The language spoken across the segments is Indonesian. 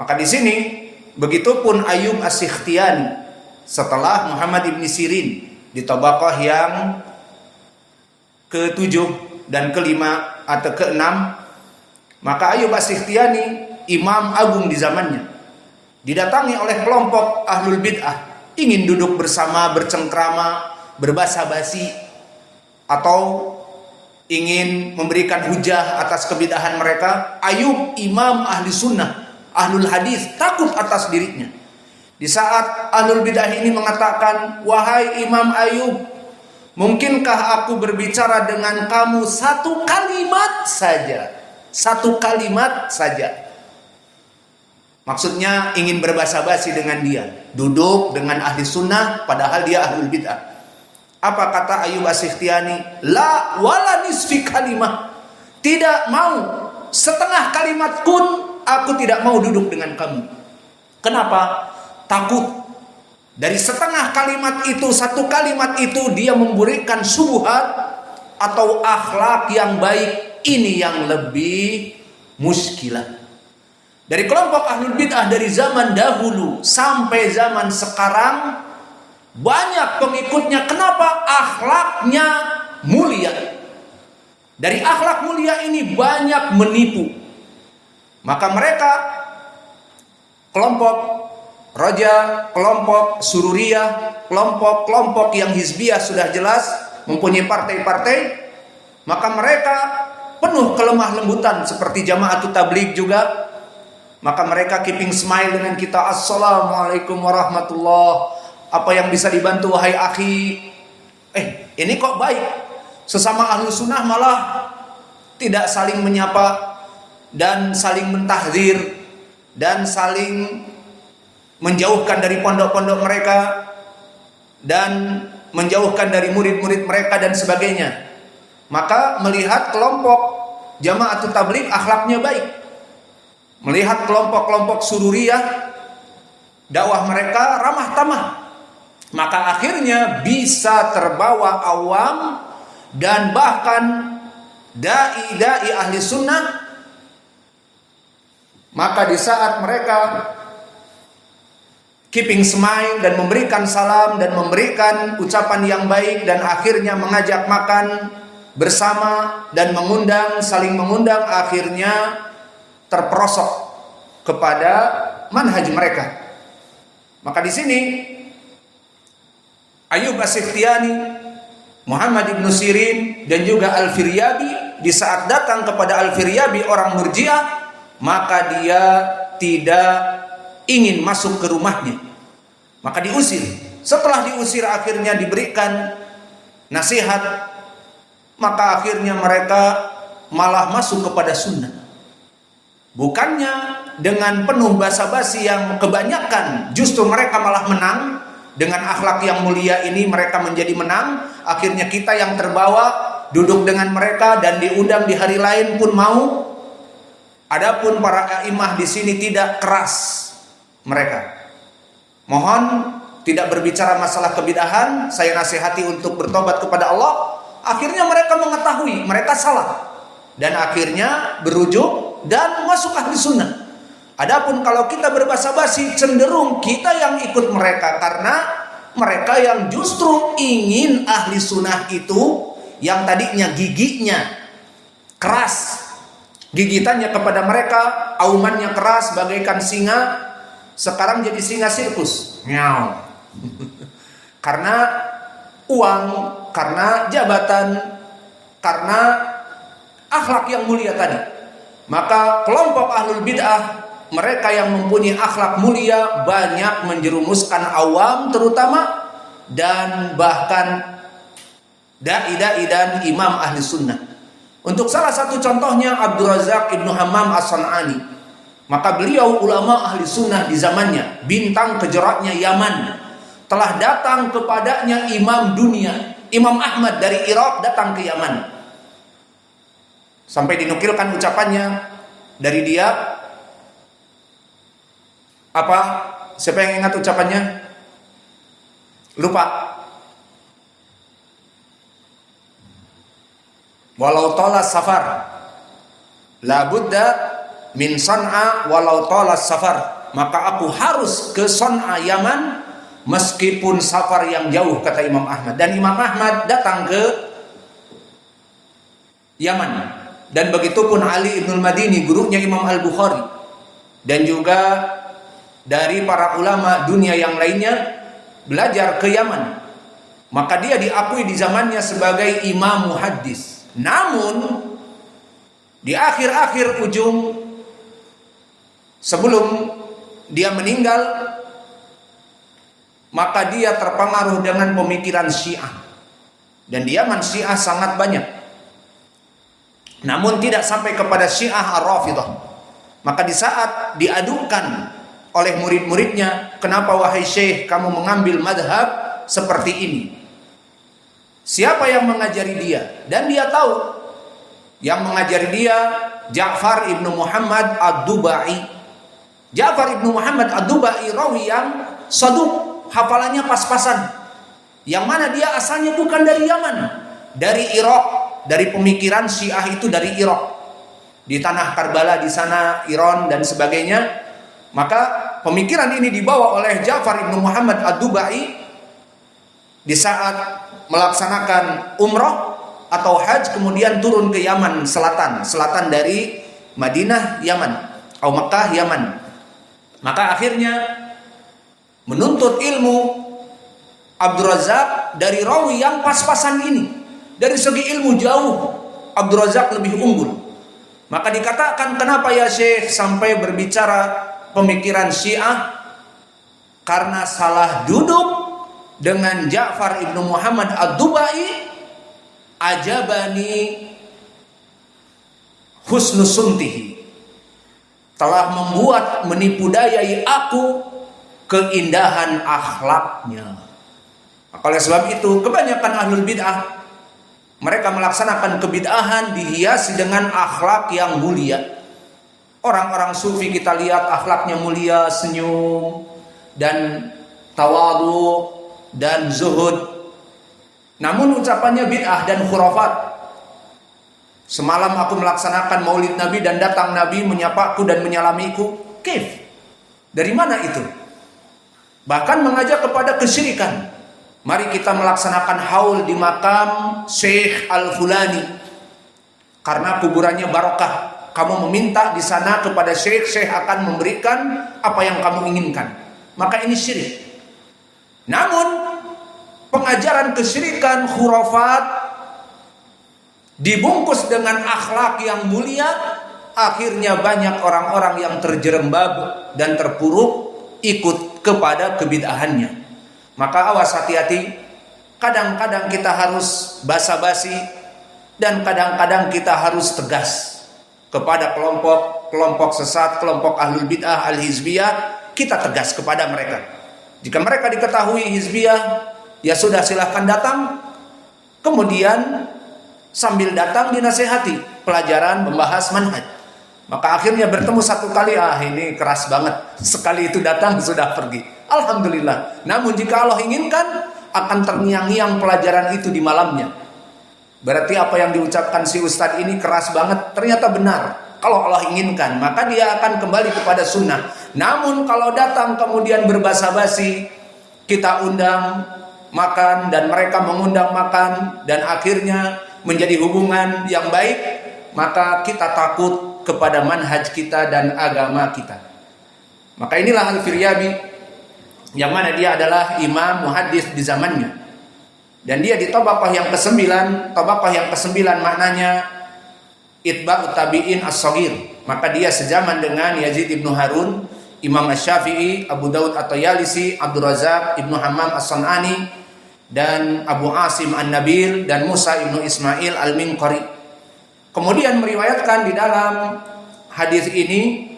Maka di sini begitupun Ayyub As-Sikhtiyani setelah Muhammad ibn Sirin di tabaqah yang ke-7 dan ke-5 atau ke-6, maka Ayyub As-Sikhtiyani imam agung di zamannya didatangi oleh kelompok ahlul bid'ah, ingin duduk bersama, bercengkrama, berbasa-basi, atau ingin memberikan hujah atas kebid'ahan mereka. Ayyub imam ahli sunnah, ahlul hadis, takut atas dirinya. Di saat ahlul bid'ah ini mengatakan, "Wahai Imam Ayyub, mungkinkah aku berbicara dengan kamu satu kalimat saja?" Satu kalimat saja. Maksudnya ingin berbasa-basi dengan dia, duduk dengan ahli sunnah padahal dia ahlul bid'ah. Apa kata Ayyub As-Sikhtiyani? La wala nisfi kalimah. Tidak mau, setengah kalimat pun aku tidak mau duduk dengan kamu. Kenapa? Takut dari setengah kalimat itu, satu kalimat itu dia memberikan syubhat atau akhlak yang baik. Ini yang lebih muskilah. Dari kelompok ahlul bid'ah dari zaman dahulu sampai zaman sekarang banyak pengikutnya. Kenapa? Akhlaknya mulia. Dari akhlak mulia ini banyak menipu. Maka mereka kelompok Roja, kelompok Sururiyah, kelompok-kelompok yang hizbiyah sudah jelas mempunyai partai-partai, maka mereka penuh kelemah lembutan seperti Jama'atut Tabligh juga. Maka mereka keeping smile dengan kita, "Assalamualaikum warahmatullah. Apa yang bisa dibantu wahai akhi?" Ini kok baik. Sesama ahlu sunnah malah tidak saling menyapa dan saling mentahdzir dan saling menjauhkan dari pondok-pondok mereka dan menjauhkan dari murid-murid mereka dan sebagainya. Maka melihat kelompok Jama'atut Tabligh akhlaknya baik, melihat kelompok-kelompok Sururiyah dakwah mereka ramah tamah, maka akhirnya bisa terbawa awam dan bahkan dai-dai ahli sunnah. Maka di saat mereka keeping smile dan memberikan salam dan memberikan ucapan yang baik dan akhirnya mengajak makan bersama dan mengundang, saling mengundang, akhirnya terperosok kepada manhaj mereka. Maka di sini Ayyub As-Sikhtiyani, Muhammad ibn Sirin dan juga Al-Firyabi, di saat datang kepada Al-Firyabi orang Murji'ah, maka dia tidak ingin masuk ke rumahnya, maka diusir. Setelah diusir akhirnya diberikan nasihat, maka akhirnya mereka malah masuk kepada sunnah. Bukannya dengan penuh basa-basi yang kebanyakan, justru mereka malah menang. Dengan akhlak yang mulia ini mereka menjadi menang. Akhirnya kita yang terbawa duduk dengan mereka dan diundang di hari lain pun mau. Adapun para a'imah di sini tidak keras mereka. Mohon tidak berbicara masalah kebid'ahan, saya nasihati untuk bertobat kepada Allah. Akhirnya mereka mengetahui mereka salah dan akhirnya berujuk dan masuk ahli sunnah. Adapun kalau kita berbasa-basi, cenderung kita yang ikut mereka, karena mereka yang justru ingin ahli sunnah itu yang tadinya giginya keras, gigitannya kepada mereka, aumannya keras bagaikan singa, sekarang jadi singa sirkus. Meow. Karena uang, karena jabatan, karena akhlak yang mulia tadi. Maka kelompok ahlul bid'ah, mereka yang mempunyai akhlak mulia, banyak menjerumuskan awam terutama, dan bahkan dai-dai dan imam ahli sunnah. Untuk salah satu contohnya Abdul Razak Ibnu Hammam As-San'ani. Maka beliau ulama ahli sunnah di zamannya, bintang kejeraknya Yaman. Telah datang kepadanya imam dunia, Imam Ahmad dari Irak datang ke Yaman. Sampai dinukilkan ucapannya dari dia. Apa? Siapa yang ingat ucapannya? Lupa. Walau tola safar, la budda min San'a walau talas safar, maka aku harus ke San'a Yaman meskipun safar yang jauh, kata Imam Ahmad. Dan Imam Ahmad datang ke Yaman, dan begitupun Ali Ibnul Madini, gurunya Imam Al-Bukhari, dan juga dari para ulama dunia yang lainnya belajar ke Yaman. Maka dia diakui di zamannya sebagai imam muhaddis. Namun di akhir-akhir ujung sebelum dia meninggal, maka dia terpengaruh dengan pemikiran Syiah. Dan di Yaman Syiah sangat banyak, namun tidak sampai kepada Syiah Ar-Rafidah. Maka di saat diadukan oleh murid-muridnya, kenapa wahai Syekh kamu mengambil madhab seperti ini? Siapa yang mengajari dia? Dan dia tahu yang mengajari dia Ja'far ibnu Muhammad Ad-Dubai. Ja'far ibnu Muhammad Ad-Dubai rawi yang saduq, hafalannya pas-pasan. Yang mana dia asalnya bukan dari Yaman, dari Irak, dari pemikiran Syiah itu dari Irak. Di tanah Karbala di sana, Iran dan sebagainya. Maka pemikiran ini dibawa oleh Ja'far ibnu Muhammad Ad-Dubai di saat melaksanakan umrah atau hajj, kemudian turun ke Yaman selatan dari Madinah Yaman atau Mekah Yaman. Maka akhirnya menuntut ilmu Abdul Razak dari rawi yang pas-pasan ini. Dari segi ilmu jauh Abdul Razak lebih unggul. Maka dikatakan, kenapa ya Syekh sampai berbicara pemikiran Syiah? Karena salah duduk dengan Ja'far ibnu Muhammad Ad-Dubai, ajabani husnu suntihi, telah membuat menipu dayai aku keindahan akhlaknya. Oleh sebab itu kebanyakan ahlul bid'ah, mereka melaksanakan kebid'ahan dihiasi dengan akhlak yang mulia. Orang-orang sufi kita lihat akhlaknya mulia, senyum dan tawadhu dan zuhud, namun ucapannya bid'ah dan khurafat. Semalam aku melaksanakan maulid Nabi dan datang Nabi menyapaku dan menyalamiku. Kif? Dari mana itu? Bahkan mengajak kepada kesyirikan. Mari kita melaksanakan haul di makam Syekh Al-Fulani karena kuburannya barokah. Kamu meminta di sana kepada Syekh, Syekh akan memberikan apa yang kamu inginkan. Maka ini syirik. Namun pengajaran kesyirikan, khurafat dibungkus dengan akhlak yang mulia, akhirnya banyak orang-orang yang terjerembab dan terpuruk ikut kepada kebid'ahannya. Maka awas, hati-hati. Kadang-kadang kita harus basa-basi dan kadang-kadang kita harus tegas kepada kelompok sesat, kelompok ahlul bid'ah, al-hizbiyah. Kita tegas kepada mereka. Jika mereka diketahui hizbiyah, ya sudah, silahkan datang. Kemudian sambil datang dinasehati pelajaran membahas manhaj. Maka akhirnya bertemu satu kali, ini keras banget. Sekali itu datang sudah pergi. Alhamdulillah. Namun jika Allah inginkan, akan terngiang-ngiang pelajaran itu di malamnya. Berarti apa yang diucapkan si ustadz ini keras banget, ternyata benar. Kalau Allah inginkan, maka dia akan kembali kepada sunnah. Namun kalau datang kemudian berbasa-basi, kita undang makan dan mereka mengundang makan, dan akhirnya menjadi hubungan yang baik, maka kita takut kepada manhaj kita dan agama kita. Maka inilah Al-Firyabi, yang mana dia adalah imam muhaddis di zamannya, dan dia di tabaqah yang ke-9. Tabaqah yang ke-9 maknanya itba'ut tabi'in as-saghir. Maka dia sezaman dengan Yazid ibnu Harun, Imam Asy-Syafi'i, Abu Daud At-Tayalisi, Abdul Razak ibnu Hammam As-San'ani, dan Abu Asim An-Nabil, dan Musa ibnu Ismail Al-Minqari. Kemudian meriwayatkan di dalam hadis ini,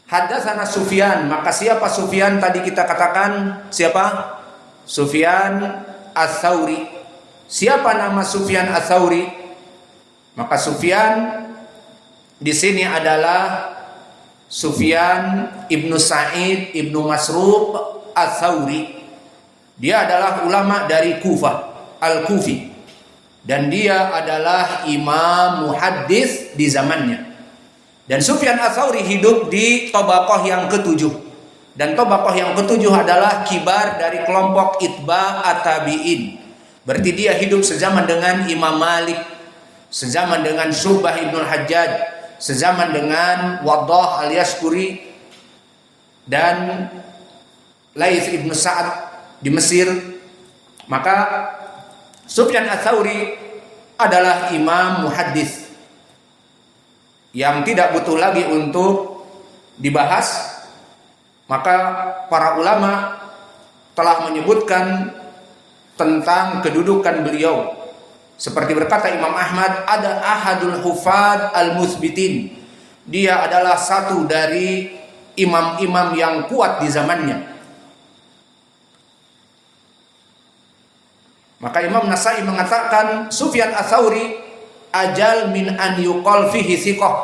haddatsana Sufyan. Maka siapa Sufyan tadi kita katakan? Siapa? Sufyan Ats-Tsauri. Siapa nama Sufyan Ats-Tsauri? Maka Sufyan di sini adalah Sufyan ibnu Sa'id ibnu Masruq Ats-Tsauri. Dia adalah ulama dari Kufah, Al-Kufi, dan dia adalah imam muhaddis di zamannya. Dan Sufyan Ats-Tsauri hidup di Tabaqah yang ketujuh. Dan Tabaqah yang ketujuh adalah kibar dari kelompok Itba' at-Tabi'in. Berarti dia hidup sezaman dengan Imam Malik, sezaman dengan Syu'bah ibnul Hajjaj, sezaman dengan Waddah al-Yashkuri dan Laits ibnu Sa'ad di Mesir. Maka Sufyan Ats-Tsauri adalah imam muhaddis yang tidak butuh lagi untuk dibahas. Maka para ulama telah menyebutkan tentang kedudukan beliau. Seperti berkata Imam Ahmad, ada ahadul hufad al-muthbitin. Dia adalah satu dari imam-imam yang kuat di zamannya. Maka Imam Nasai mengatakan Sufyan Ats-Tsauri ajal min an yuqal fihi thiqah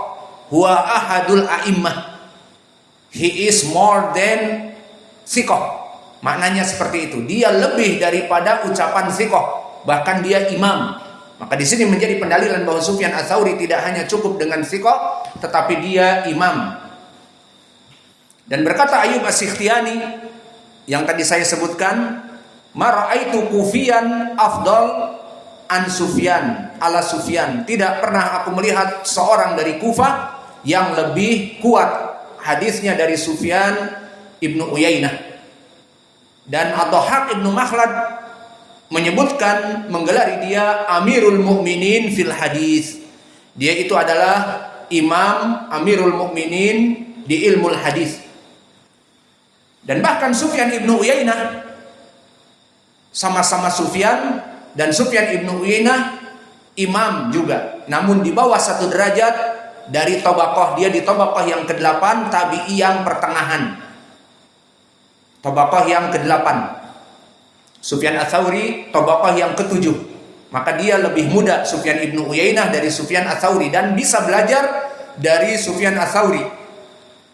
huwa ahadul a'immah. He is more than thiqah. Maknanya seperti itu. Dia lebih daripada ucapan thiqah, bahkan dia imam. Maka di sini menjadi pendalilan bahwa Sufyan Ats-Tsauri tidak hanya cukup dengan thiqah, tetapi dia imam. Dan berkata Ayyub As-Sikhtiyani yang tadi saya sebutkan, ma ra'aitu kufiyan afdal an Sufyan ala Sufyan. Tidak pernah aku melihat seorang dari Kufah yang lebih kuat hadisnya dari Sufyan ibnu Uyainah. Dan Ad-Dhahhak ibnu Makhlad menyebutkan, menggelari dia Amirul Mukminin fil hadis. Dia itu adalah imam Amirul Mukminin di ilmu hadis. Dan bahkan Sufyan ibnu Uyainah, sama-sama Sufyan, dan Sufyan ibnu Uyainah imam juga, namun di bawah satu derajat dari Tabaqah. Dia di Tabaqah yang ke-8, tabi'i yang pertengahan. Tabaqah yang ke-8. Sufyan Ats-Tsauri Tabaqah yang ke-7. Maka dia lebih muda Sufyan ibnu Uyainah dari Sufyan Ats-Tsauri dan bisa belajar dari Sufyan Ats-Tsauri.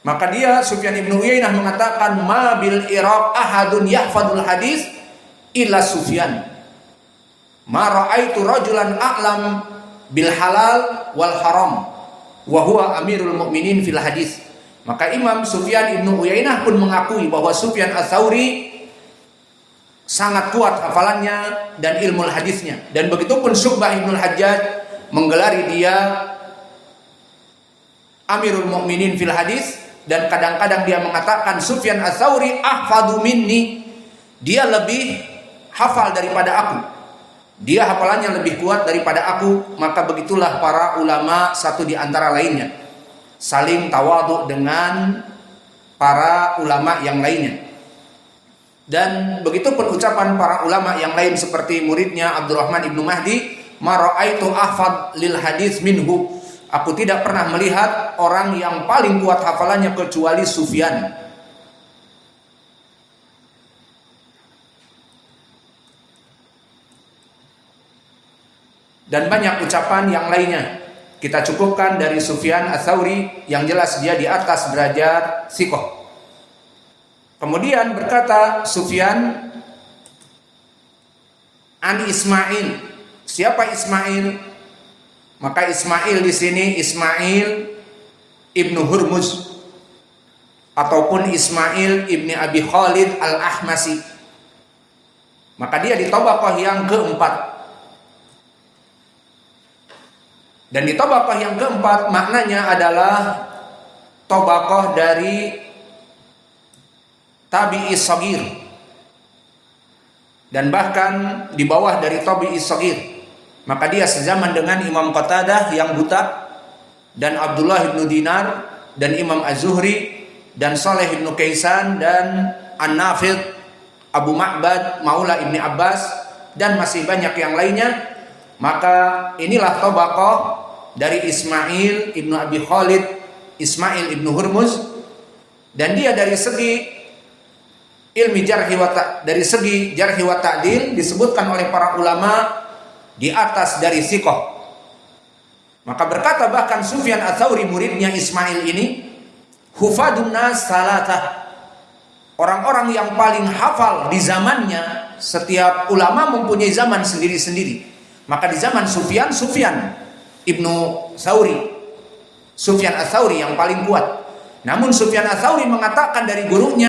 Maka dia Sufyan ibnu Uyainah mengatakan, ma bil Iraq ahadun yahfadul hadis illa Sufyan. Ma ra'aitu rajulan a'lam bil halal wal haram wa huwa amirul mukminin fil hadis. Maka Imam Sufyan ibnu Uyainah pun mengakui bahwa Sufyan Ats-Tsauri sangat kuat hafalannya dan ilmu hadisnya. Dan begitu pun Syu'bah ibnul Hajjaj menggelari dia amirul mukminin fil hadis. Dan kadang-kadang dia mengatakan Sufyan Ats-Tsauri ahfadu minni. Dia lebih hafal daripada aku. Dia hafalannya lebih kuat daripada aku. Maka begitulah para ulama satu di antara lainnya saling tawadhu dengan para ulama yang lainnya. Dan begitu pun ucapan para ulama yang lain seperti muridnya Abdurrahman ibnu Mahdi, ma ra'aitu ahfad lil hadis minhu. Aku tidak pernah melihat orang yang paling kuat hafalannya kecuali Sufyan. Dan banyak ucapan yang lainnya. Kita cukupkan dari Sufyan Ats-Tsauri yang jelas dia di atas derajat thiqah. Kemudian berkata Sufyan an Ismail. Siapa Ismail? Maka Ismail di sini Ismail ibnu Hurmuz ataupun Ismail ibni Abi Khalid al-Ahmasi. Maka dia di Tabaqah yang ke-4. Dan di Tabaqah yang ke-4 maknanya adalah Tabaqah dari tabi'i shagir. Dan bahkan di bawah dari tabi'i shagir. Maka dia sezaman dengan Imam Qatadah yang buta, dan Abdullah ibnu Dinar, dan Imam Az-Zuhri, dan Saleh ibnu Kaisan, dan An-Nafid, Abu Ma'bad, Maula ibni Abbas, dan masih banyak yang lainnya. Maka inilah Tabaqah dari Ismail ibnu Abi Khalid, Ismail ibnu Hurmuz. Dan dia dari segi ilmi dari segi jarhi wa ta'dil disebutkan oleh para ulama di atas dari thiqah. Maka berkata bahkan Sufyan Ats-Tsauri muridnya Ismail ini, hufadun nas salatah. Orang-orang yang paling hafal di zamannya, setiap ulama mempunyai zaman sendiri-sendiri. Maka di zaman Sufyan ibnu Tsauri. Sufyan Ats-Tsauri yang paling kuat. Namun Sufyan Ats-Tsauri mengatakan dari gurunya